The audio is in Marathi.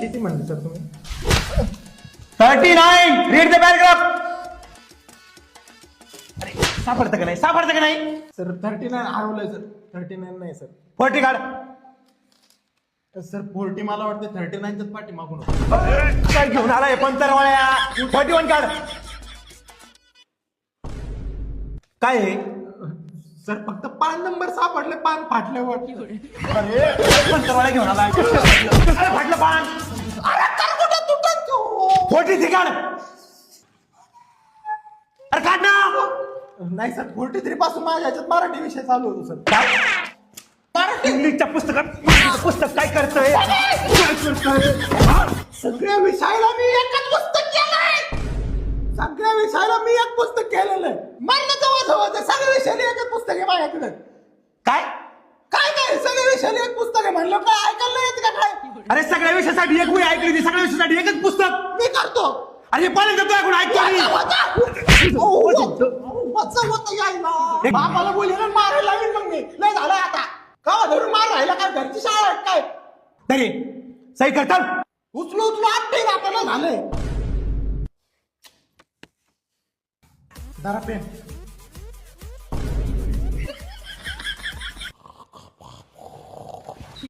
किती म्हणले सर तुम्ही? 39. Read the paragraph. अरे सापडतं का नाही, सापडतं का नाही? सर 39 हरवलंय सर. 39 नाही सर. 40 काढ. सर 40 मला वाटतं 39च्याच पाठी मागून काय घेऊन आलाय पंतरवाळ्या? 41 काढ. काय आहे? सर फक्त पान नंबर सापडले, पान फाटल्यावर. अरे पंतरवाळ्या घेऊन आलाय. अरे फाटलं पान. अरे तर कुठं तुटत तू? 43 काढ. अरे काढ ना. नाही सर 43 पासून माझ्या ह्याच्यात मराठी विषय चालू होतो सर. काय? इंग्लिशच्या पुस्तक काय करतोय? सगळ्या विषयाला मी एकच पुस्तक केलंय. सगळ्या विषयाला मी एक पुस्तक केलेलं आहे. मला जवळ सगळ्या विषयाला एकच पुस्तक आहे माझ्याकडे. काय काय काय सगळ्या विषयाला एक पुस्तक आहे म्हणलं काय ऐकायला येत का काय? अरे सगळ्या विषयासाठी एक वही ऐकली ती, सगळ्या विषयासाठी एकच पुस्तक. मी करतो. अरे पहिल्यांदा तो ऐकून ऐकतो मी. बापाला बोलले मारायला लागेल मग मी. लय झालं आता का धरून मार राहिला काय? घरची शाळा आहे काय? तरी सही करतात. उचलू आपटे आपल्याला झालंय. जरा पेन